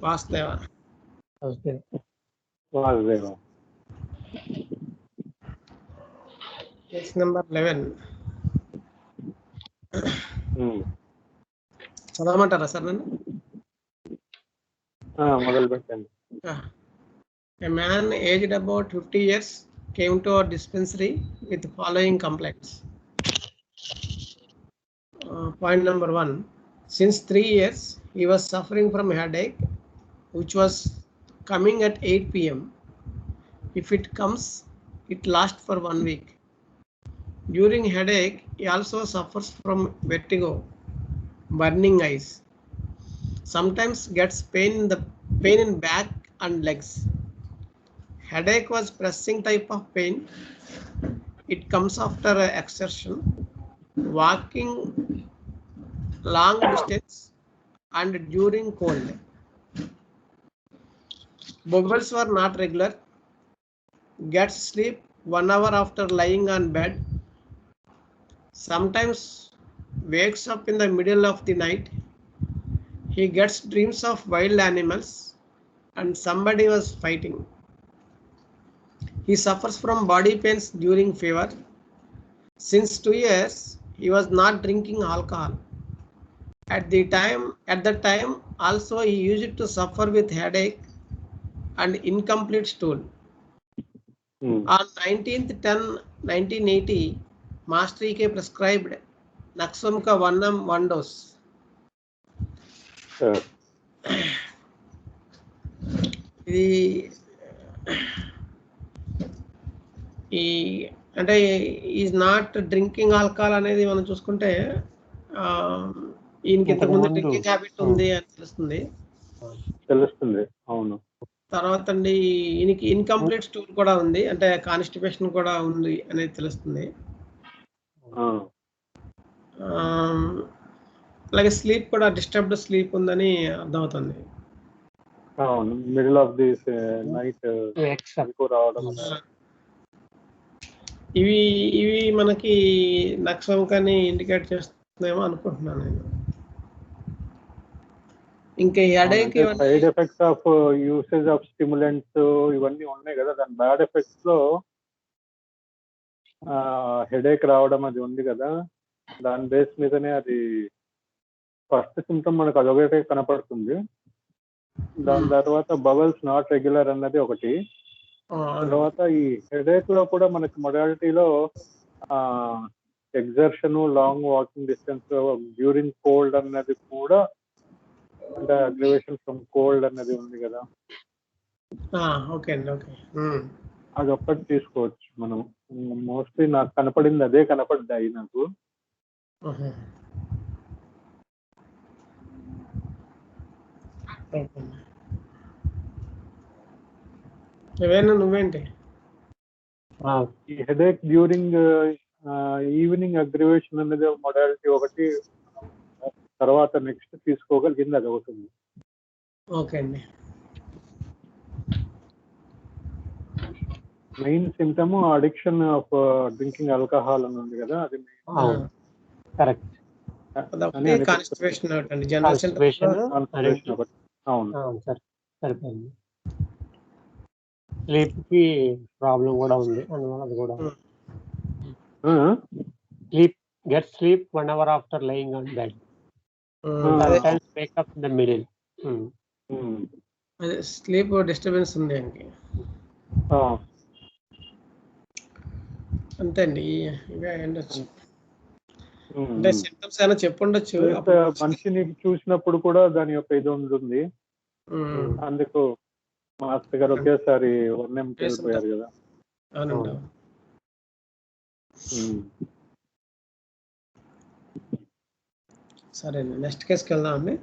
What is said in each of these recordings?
Vasudeva. Case number 11. చదవమంటారా sir నన్ను? మొదలు పెట్టండి. A man aged about 50 years came to our dispensary with the following complaints. Point number 1. Since 3 years, he was suffering from headache, which was coming at 8 p.m. If it comes, it lasts for 1 week. During headache, he also suffers from vertigo, burning eyes. Sometimes gets pain in back and legs. Headache was pressing type of pain. It comes after exertion, walking long distance, and during cold. Bubbles were not regular. Gets sleep 1 hour after lying on bed. Sometimes wakes up in the middle of the night. He gets dreams of wild animals and somebody was fighting. He suffers from body pains during fever. Since 2 years, he was not drinking alcohol. At the time, also he used to suffer with headache and incomplete stool. On 19th-10-1980, Master E.K. prescribed Naxomka 1 mg 1 dose. అంటే is not drinking alcohol అనేది మనం చూసుకుంటే ఈయనకి ఇంతకుముందు drinking habit ఉంది అని తెలుస్తుంది. అవును. తర్వాత అండి ఈయనకి ఇన్కంప్లీట్ స్టూల్ కూడా ఉంది, అంటే కాన్స్టిపేషన్ కూడా ఉంది అనేది తెలుస్తుంది. అలాగే స్లీప్ కూడా డిస్టర్బ్డ్ స్లీప్ ఉందని అర్థమవుతుంది. మిడిల్ ఆఫ్ ది నైట్ రావడం. ఇవి మనకి నక్సంకాని ఇండికేట్ చేస్తుందేమో అనుకుంటున్నాను నేను. ఇంకా headache side effects of usage of stimulants ఇవన్నీ ఉన్నాయి కదా, దాని బ్యాడ్ ఎఫెక్ట్స్ లో హెడేక్ రావడం అది ఉంది కదా, దాని బేస్ మీదనే అది ఫస్ట్ సిమ్టమ్ మనకు అదొకటే కనపడుతుంది. దాని తర్వాత బబల్స్ నాట్ రెగ్యులర్ అన్నది ఒకటి. తర్వాత ఈ హెడేక్ లో కూడా మనకి మొడాలిటీలో exertion, long walking distance, during cold అన్నది కూడా, అంటే అగ్రివేషన్ ఫ్రమ్ కోల్డ్ అన్నది ఉంది కదా, అదొక్కటి తీసుకోవచ్చు మనం. మోస్ట్లీ నాకు కనపడింది అదే కనపడ్డాయి నాకు. నువ్వేంటి ఈ హెడేక్ డ్యూరింగ్ ఈవినింగ్ అగ్రివేషన్ అనేది మొడాలిటీ ఒకటి, తర్వాత నెక్స్ట్ తీసుకోగలిగింది అది అవుతుంది. ఓకే అండి. Main symptom addiction of drinking alcohol అని ఉంది కదా, అది కరెక్ట్. కాన్స్టిపేషన్ ఒకటి, జనరల్ అవును సార్, సరిపోయింది. స్లీప్ కి ప్రాబ్లం కూడా ఉంది, అందువల్ల అది కూడా. Sleep 1 hour after lying on bed. Sometimes wake up in the middle. Sleep disturbance ఉంది అండి. అంతే అండి. ఇవే ఉండొచ్చు, అంటే సింప్టమ్స్ అయినా చెప్పుండొచ్చు. మనిషిని చూసినప్పుడు కూడా దాని యొక్క ఇది ఉంటుంది. అందుకు మాస్టర్ గారు ఒకేసారి వెళ్ళిపోయారు కదా. సరే అండి, నెక్స్ట్ కేసుకి వెళ్దాం అండి.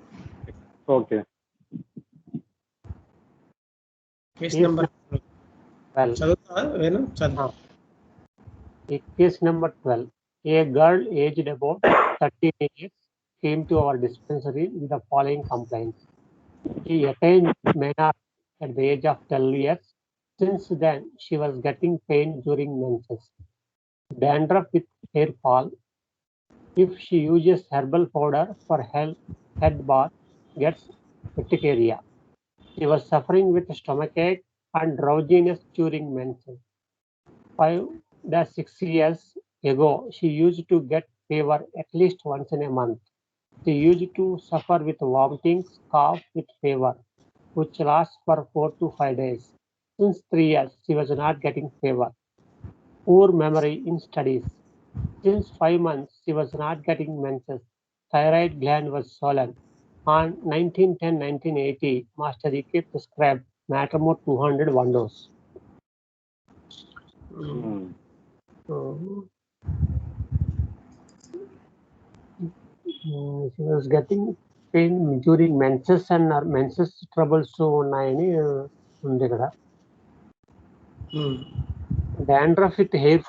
ఓకే. కేస్ నెంబర్ 12 చదువుతా వేణు చదువు. Case number 12. A girl aged about 30 years came to our dispensary with the following complaints. She attained menarche at the age of 12 years. Since then, she was getting pain during menses, dandruff with hair fall. If she uses herbal powder for head bath, gets urticaria. She was suffering with stomachache and drowsiness during menses. 5-6 years ago, she used to get fever at least once in a month. She used to suffer with vomitings, cough with fever, which lasts for 4 to 5 days. Since 3 years, she was not getting fever. Poor memory in studies. Since 5 months, she was not getting menses. Thyroid gland was swollen. On 1910-1980, Master E.K. prescribed Matramor 200 one dose. She was getting pain during menses and menses troubles ఉన్నాయని ఉంది కదా. Dandruff with hair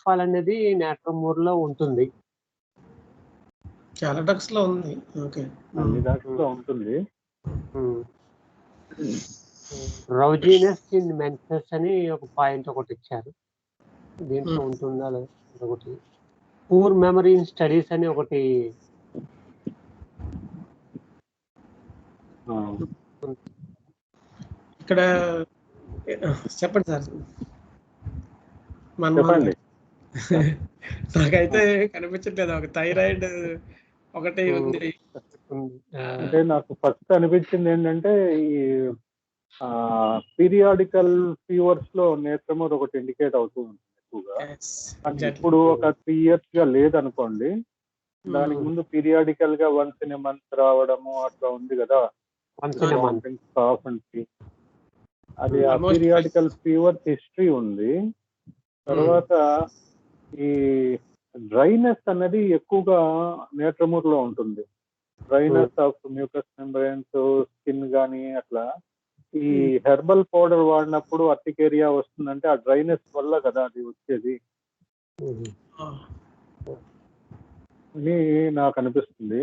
fall అనేది నాట్రమోర్ లో ఉంటుంది. చాలా drugs లో ఉంది. Okay, అన్ని డ్రగ్స్ లో ఉంటుంది. రౌజీనెస్ ఇన్ మెన్సెస్ అని ఒక పాయింట్ ఒకటి ఇచ్చారు, దీంట్లో ఉంటుందా లేదా ఒకటి. పూర్ మెమరీ ఇన్ స్టడీస్ అని ఒకటి ఇక్కడ చెప్పండి సార్. చెప్పండి. నాకైతే కనిపించట్లేదు. ఒక థైరాయిడ్ ఒకటి ఉంది. అంటే నాకు ఫస్ట్ అనిపించింది ఏంటంటే ఈ పీరియాడికల్ ఫీవర్స్ లో నేత్రమోర్ ఒకటి ఇండికేట్ అవుతూ ఉంటుంది ఎక్కువగా. ఇప్పుడు ఒక 3 years గా లేదనుకోండి, దానికి ముందు పీరియాడికల్ గా వన్స్ ఇన్ ఎ మంత్ రావడము అట్లా ఉంది కదా. అది ఆ పీరియాడికల్ ఫీవర్ హిస్టరీ ఉంది. తర్వాత ఈ డ్రైనెస్ అనేది ఎక్కువగా నేట్రమోర్ లో ఉంటుంది. Dryness of mucus membranes, skin గానీ అట్లా. ఈ హెర్బల్ పౌడర్ వాడినప్పుడు అర్టికేరియా వస్తుందంటే ఆ డ్రైనెస్ వల్ల కదా అది వచ్చేది అని నాకు అనిపిస్తుంది.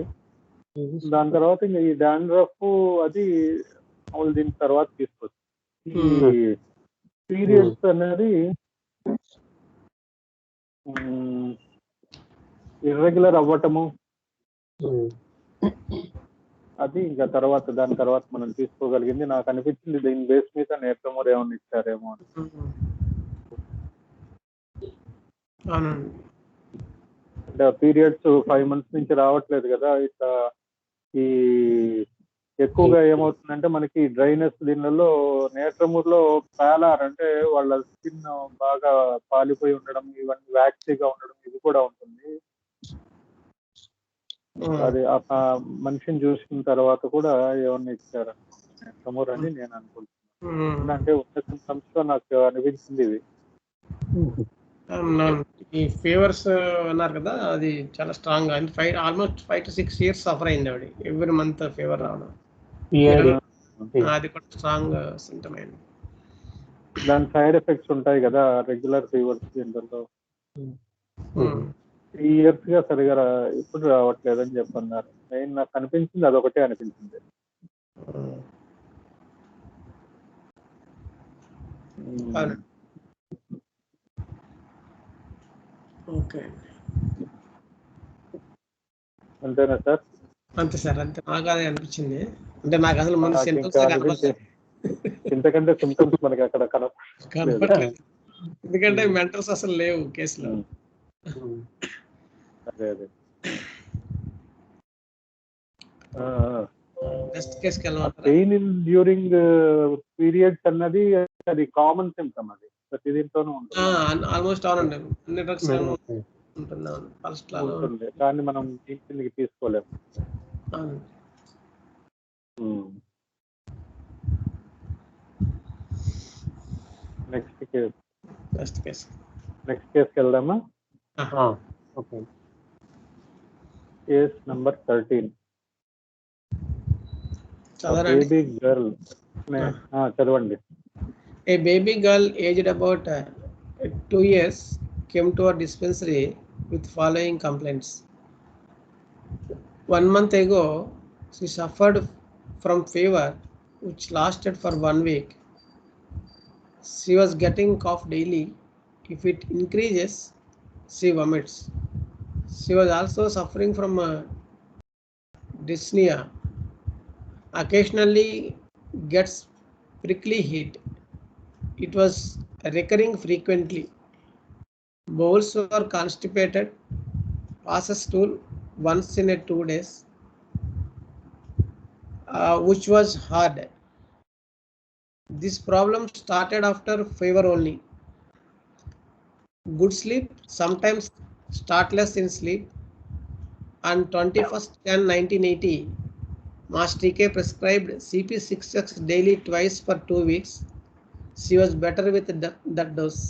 దాని తర్వాత ఇంకా ఈ డాండ్రఫ్ అది దీని తర్వాత తీసుకొచ్చు. ఈ పీరియడ్స్ అనేది ఇర్రెగ్యులర్ అవ్వటము అది ఇంకా తర్వాత దాని తర్వాత మనం తీసుకోగలిగింది. నాకు అనిపించింది దీని బేస్ మీద నేత్రమోర్ ఏమన్నా ఇచ్చారేమో అని. అంటే పీరియడ్స్ 5 months నుంచి రావట్లేదు కదా. ఇట్లా ఈ ఎక్కువగా ఏమవుతుందంటే మనకి డ్రైనెస్ దీనిలో నేట్రమోర్ లో పాలార్ అంటే వాళ్ళ స్కిన్ బాగా పాలిపోయి ఉండడం, ఇవన్నీ వ్యాక్సీగా ఉండడం ఇది కూడా ఉంటుంది. అది ఆ మనిషిని చూసిన తర్వాత కూడా ఏమన్నా ఇచ్చారు నేట్రమోర్ అని నేను అనుకుంటున్నాను. అంటే ఉన్న సింప్టమ్స్ లో నాకు అనిపించింది ఇది. ఈ ఫీవర్స్ అన్నారు కదా, అది చాలా స్ట్రాంగ్ గా ఆల్మోస్ట్ 5 to 6 years సఫర్ అయింది ఆవిడ. ఎవ్రీ మంత్ ఫీవర్ రావడం, అది కూడా స్ట్రాంగ్ సింప్టమ్ అయింది. దాని సైడ్ ఎఫెక్ట్స్ ఉంటాయి కదా రెగ్యులర్ ఫీవర్స్. దీంట్లో 3 years గా సరిగా ఇప్పుడు రావట్లేదని చెప్పన్నారు. నేను నాకు అనిపించింది అదొకటే అనిపించింది. ఓకే, అంతేనా సార్? అంతే సార్, అంతే. నాకు అదే అనిపించింది. అంటే నాకు అసలు ముందు సింప్టమ్స్ ఇంతకంటే సింప్టమ్స్ మనకి అక్కడ కనపడలేదు. ఎందుకంటే మెంటల్స్ అసలు లేవు కేసులో. అదే నెక్స్ట్ కేసుకి వెళ్ళమంటారా? పెయిన్ ఇన్ డ్యూరింగ్ పీరియడ్స్ అన్నది అది కామన్ సింప్టమ్. అది ప్రతి దీంట్లోనూ ఉంటుంది. ఆల్మోస్ట్ అవునండి, అన్ని డ్రగ్స్ ఉంటుంది ఫస్ట్ లో ఉంటుంది, కానీ మనం దీనికి తీసుకోలేము. నెక్స్ట్ కేసుకి వెళ్దామా? Case number 13. Baby girl. చదవండి. A baby girl aged about 2 years came to our dispensary with following complaints. 1 month ago, she suffered from fever which lasted for 1 week. She was getting cough daily. If it increases, she vomits. She was also suffering from dyspnea. occasionally gets prickly heat. It was recurring frequently. Bowels were constipated. Passes stool once in a 2 days, which was hard. This problem started after fever only. Good sleep, sometimes startless in sleep. On 21st Jan 1980, Master TK prescribed CP6X daily twice for 2 weeks. She was better with that dose.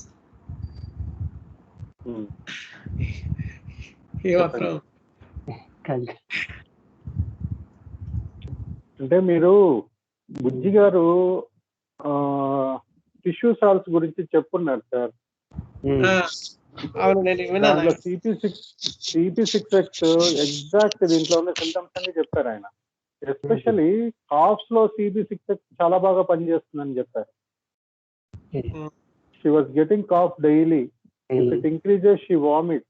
He మాత్రం అంటే మీరు బుజ్జి గారు tissue salts గురించి చెప్పున్నారు sir. అవును, నేను దాంట్లో CP6X exact దీంట్లో ఉన్న సింటమ్స్ అన్ని చెప్పారు ఆయన. ఎస్పెషల్లీ కాఫ్స్ లో CP6X చాలా బాగా పనిచేస్తుందని చెప్పారు. She was getting cough daily. If it increases she vomit.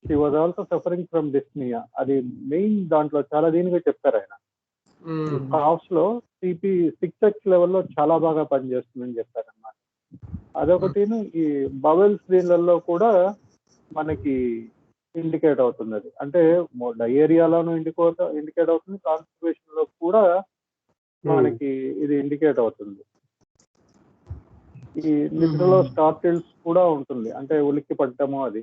She was also suffering from dyspnoea. అది మెయిన్ దాంట్లో చాలా దీనిగా చెప్పారు ఆయన. కాఫ్స్ లో CP6X లెవెల్లో చాలా బాగా పనిచేస్తుందని చెప్పారు అన్నమాట. అదొకటి. ఈ బవెల్స్ దీనిలలో కూడా మనకి ఇండికేట్ అవుతుంది. అది అంటే డయేరియాలోనూ ఇండికేట్ అవుతుంది, కాన్స్టిపేషన్ లో కూడా మనకి ఇది ఇండికేట్ అవుతుంది. ఈ నిద్రలో స్టార్టిల్స్ కూడా ఉంటుంది, అంటే ఉలిక్కి పడ్డము. అది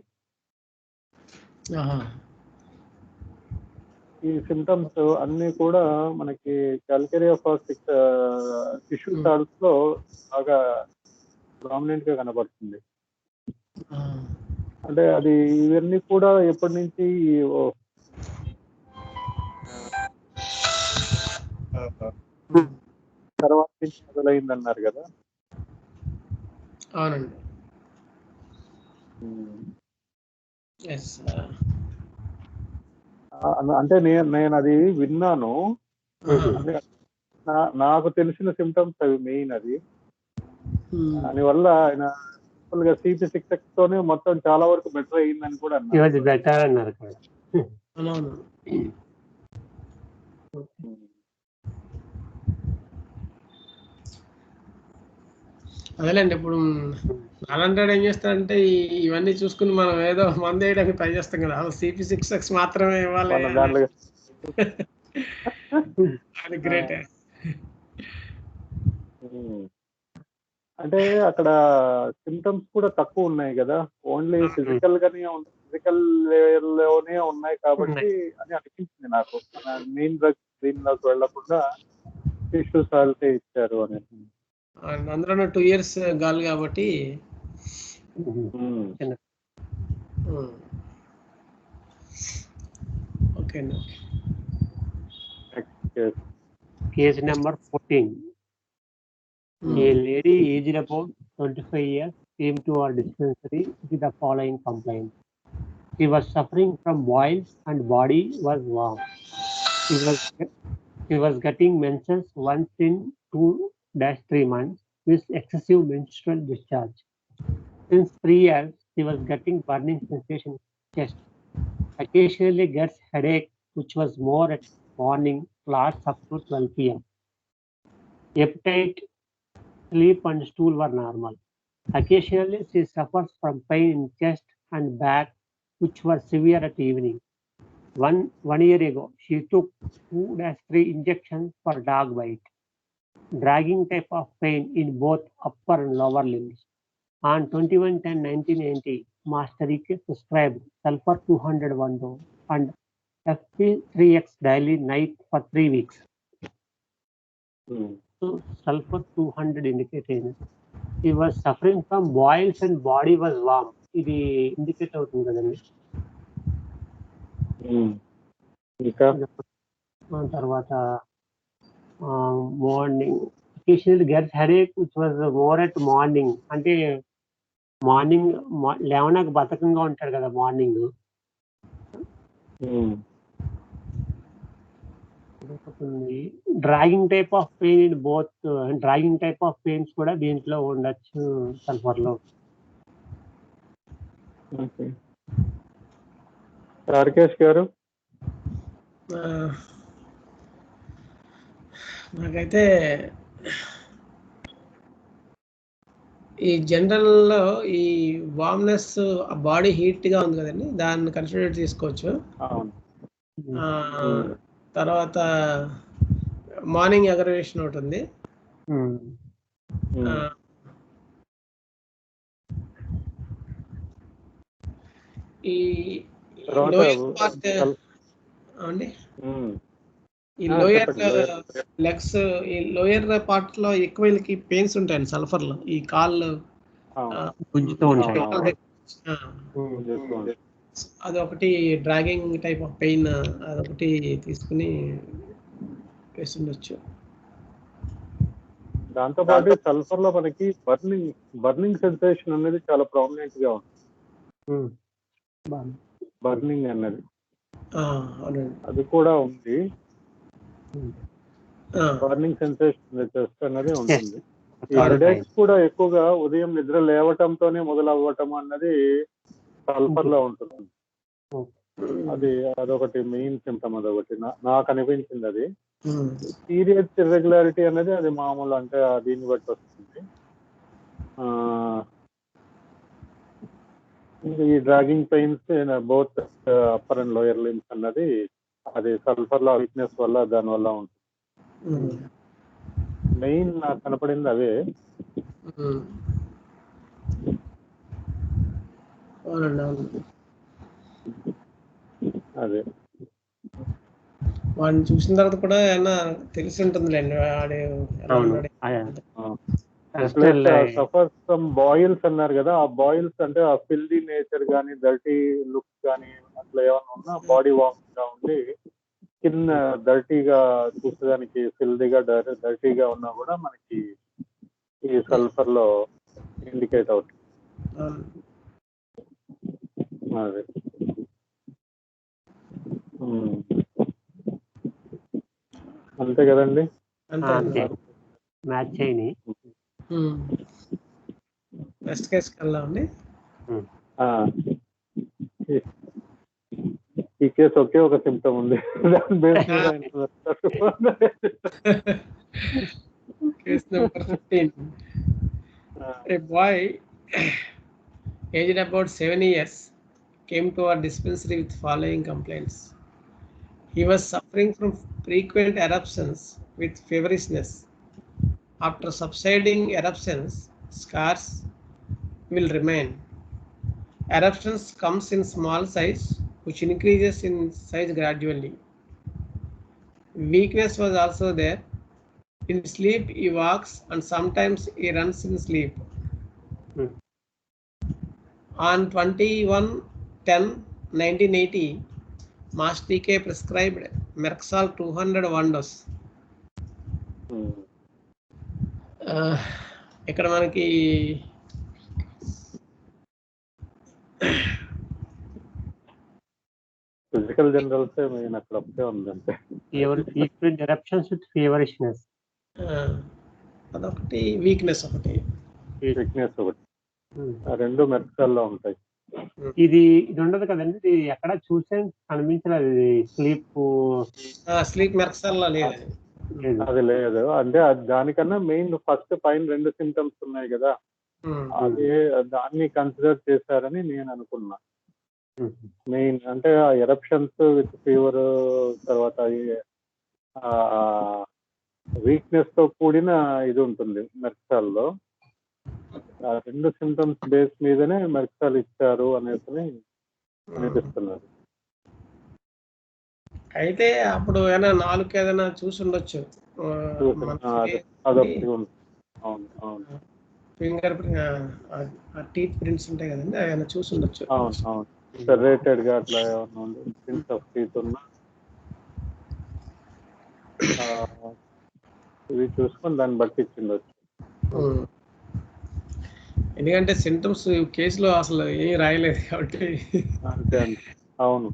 ఈ సిమ్టమ్స్ అన్ని కూడా మనకి క్యాల్కేరియా ఫాస్టిక్ టిష్యూ సాల్ట్స్ లో బాగా ప్రామినెంట్ గా కనబడుతుంది. అంటే అది ఇవన్నీ కూడా ఎప్పటి నుంచి తర్వాత నుంచి మొదలైంది అన్నారు కదా. అవునండి. అంటే నేను అది విన్నాను. నాకు తెలిసిన సిమ్టమ్స్ అవి మెయిన్. అది దానివల్ల ఆయన CP6X తోనే మొత్తం చాలా వరకు బెటర్ అయ్యిందని కూడా అన్నారు. అదేలేండి. ఇప్పుడు అలాంటి ఏం చేస్తారంటే ఇవన్నీ చూసుకుని మనం ఏదో మందు వేయడానికి ట్రై చేస్తాం కదా. CP6X మాత్రమే ఇవ్వాలి. అది గ్రేట్. అంటే అక్కడ సిమ్టమ్స్ కూడా తక్కువ ఉన్నాయి కదా, ఓన్లీ ఫిజికల్ లోనే ఉన్నాయి కాబట్టి అని అనిపించింది నాకు. మెయిన్ డ్రగ్స్ దీనిలోకి వెళ్లకుండా టిష్యూ సాల్ట్ ఇచ్చారు అనేది. అందులో 2 years గాలి కాబట్టి. ఓకే అండి. Case number 14. A lady aged about 25 years came to our dispensary with the following complaint. She was suffering from boils and body was warm. She was getting menses once in 2-3 months with excessive menstrual discharge. Since 3 years, she was getting burning sensation in chest. Occasionally gets headache, which was more at morning, lasts up to 12 p.m. Appetite, sleep and stool were normal. Occasionally, she suffers from pain in chest and back, which were severe at evening. One year ago, she took 2-3 injections for dog bite, dragging type of pain in both upper and lower limbs. On 21/10/1990, Master EK prescribed sulfur 201 dose and FP3X daily night for 3 weeks. So sulfur 200 indicated he was suffering from boils and body was warm. ఇది indicate అవుతుంది కదండి. తర్వాత morning occasionally gets headache which was more at morning. అంటే morning లేవనాక బతకంగా ఉంటాడు కదా morning. Dragging type of pain in both. Dragging type of pains కూడా దీంట్లో ఉండొచ్చు సల్ఫర్ లో. రాకేష్ గారు, నాకైతే ఈ జనరల్‌లో ఈ వార్మ్‌నెస్ బాడీ హీట్‌గా ఉంది కదండీ! దాన్ని కన్సిడర్ తీసుకోవచ్చు. అవును. ఆహ్, తర్వాత మార్నింగ్ అగ్రవేషన్ ఒకటుంది. ఆహ్, ఈ తర్వాత లోయర్ పార్ట్ సల్ అండి? హ్మ్. ఈ ఆ! లోయర్ చెప్పండి. లోయర్ లెగ్స్ ఈ లోయర్ పార్ట్‌లో ఎక్కువ వీళ్ళకి పెయిన్స్ ఉంటాయండి సల్ఫర్‌లో. ఈ కాళ్ళు అవును. గుంజుతూ ఉంటాయి. అవునవును. ఆ! చేస్తూ ఉంటారు. అదొకటి డ్రాగింగ్ టైప్ ఆఫ్ పెయిన్ అదొకటి తీసుకొని వేసుండొచ్చు. దాంతో పాటు సల్ఫర్ లో మనకి బర్నింగ్ సెన్సేషన్ అనేది చాలా ప్రామినెంట్ గా ఉంది. బర్నింగ్ అన్నది అవునండి. అది కూడా ఉంది. ఆ! బర్నింగ్ సెన్సేషన్ చెస్ట్ అనేది ఉంటుంది. ఈ Third హెడేక్స్ కూడా ఎక్కువగా ఉదయం నిద్ర లేవటంతోనే మొదలవ్వటం అన్నది సల్ఫర్ లో ఉంటుంది. అదొకటి మెయిన్ సిమ్టమ్. అదొకటి నాకు అనిపించింది అది. హ్మ్. పీరియడ్స్ ఇర్రెగ్యులారిటీ అనేది అది మామూలు, అంటే దీన్ని బట్టి వస్తుంది. ఈ dragging pains both upper and lower limbs అన్నది అది సల్ఫర్ లో వీక్నెస్ వల్ల దాని వల్ల ఉంటుంది. హ్మ్. మెయిన్ నాకు కనపడింది అవే. హ్మ్. అవునండి. అవును. అదే వాడిని చూసిన తర్వాత కూడా ఏమన్నా తెలిసి ఉంటుందిలేండి. వాడు ఎలా అవును. ఉన్నాడు. ప్లస్ సఫర్స్ ఫ్రమ్ బాయిల్స్ అన్నారు కదా, ఆ బాయిల్స్ అంటే ఆ ఫిల్దీ నేచర్ కానీ డర్టీ లుక్ కానీ అట్లా ఏమన్నా ఉన్నా బాడీ వార్మ్ గా ఉండి స్కిన్ డర్టీగా చూసేదానికి ఫిల్దీగా డర్టీగా ఉన్నా కూడా మనకి ఈ సల్ఫర్ లో ఇండికేట్ అవుతుంది. అవును. అదే అంతే కదండి. అంతే. మ్యాచ్ చేయని. నెక్స్ట్ కేసుకి వెళ్దామండి. ఈ కేసు ఒకే ఒక సిమ్టమ్ ఉంది. దాని బేస్ మీద Case number 15. A boy aged about 7 years came to our dispensary with following complaints. He was suffering from frequent eruptions with feverishness. After subsiding eruptions, scars will remain. Eruptions comes in small size, which increases in size gradually. Weakness was also there. In sleep, he walks and sometimes he runs in sleep. On 21/10/1980, Mass TK prescribed Merxal 201 dose. ఇక్కడ మనకి physical generals main అక్కడ ఒకటే ఉందంటే frequent eruptions with feverishness. అదొకటి weakness ఒకటి ఒకటి, ఆ రెండు మెర్క్సాల్లో ఉంటాయి. ఇది ఉండదు కదండి, ఇది ఎక్కడ చూసే కనిపించలేదు. స్లీప్ మెర్క్సాల్లో లేదు. అది లేదు అంటే దానికన్నా మెయిన్ ఫస్ట్ పైన రెండు సిమ్టమ్స్ ఉన్నాయి కదా, అదే దాన్ని కన్సిడర్ చేశారని నేను అనుకున్నా. మెయిన్ అంటే ఆ ఎరప్షన్స్ విత్ ఫీవర్, తర్వాత వీక్నెస్ తో కూడిన ఇది ఉంటుంది మెర్క్సాల్లో. ఆ రెండు సిమ్టమ్స్ బేస్ మీదనే మెర్క్సాల్ ఇచ్చారు అనేసి అనిపిస్తున్నారు. అయితే అప్పుడు ఏదైనా నాలుగు ఏదైనా చూసి ఉండొచ్చు. అదొకటి ఫింగర్ టీత్ ప్రింట్స్ ఉంటాయి కదండి, ఏమైనా చూసి ఉండొచ్చు. అవును సెపరేటెడ్ గా అట్లా ఏమన్నా ఉంది, ప్రింట్స్ ఆఫ్ టీత్ ఉన్నా ఇవి చూసుకొని దాన్ని బట్టి ఇచ్చిండొచ్చు. ఎందుకంటే సింటమ్స్ కేసులో అసలు ఏం రాయలేదు కాబట్టి. అంతే అవును.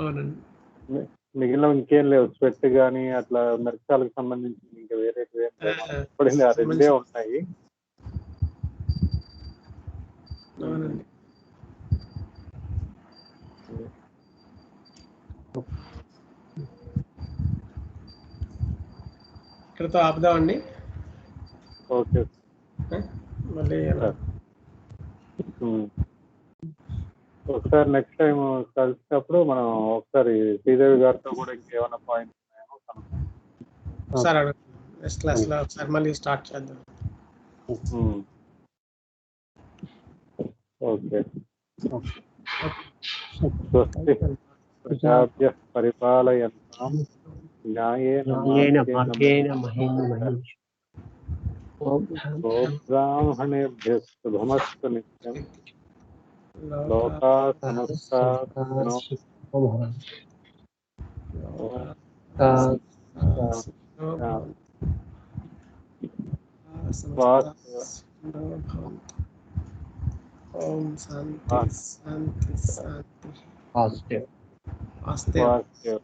అవునండి. మిగిలిన ఇంకేం లేవు, స్వెట్ కానీ అట్లా మెర్క్సాలకు సంబంధించి ఇంకా వేరే పడింది, ఆ రెండే ఉంటాయి. అవునండి. ఇక్కడతో ఆపుదామండి. ఓకే. మళ్ళీ ఒకసారి నెక్స్ట్ టైం కలిసినప్పుడు మనం ఒకసారి శ్రీదేవి గారితో కూడా ఇంకేమైనా పాయింట్స్ ఉన్నాయేమో ఒకసారి అడగండి. నెక్స్ట్ క్లాస్లో ఒకసారి మళ్ళీ స్టార్ట్ చేద్దాం. ఓకే. స్వస్తి ప్రజాభ్యః పరిపాలయంతాం న్యాయేన మార్గేణ గోబ్రాహ్మణేభ్యः శుభమస్తు నిత్యం. లోకాः సమస్తాः సుఖినో ఓం శాంతి శాంతి శాంతి. Positive. Aste.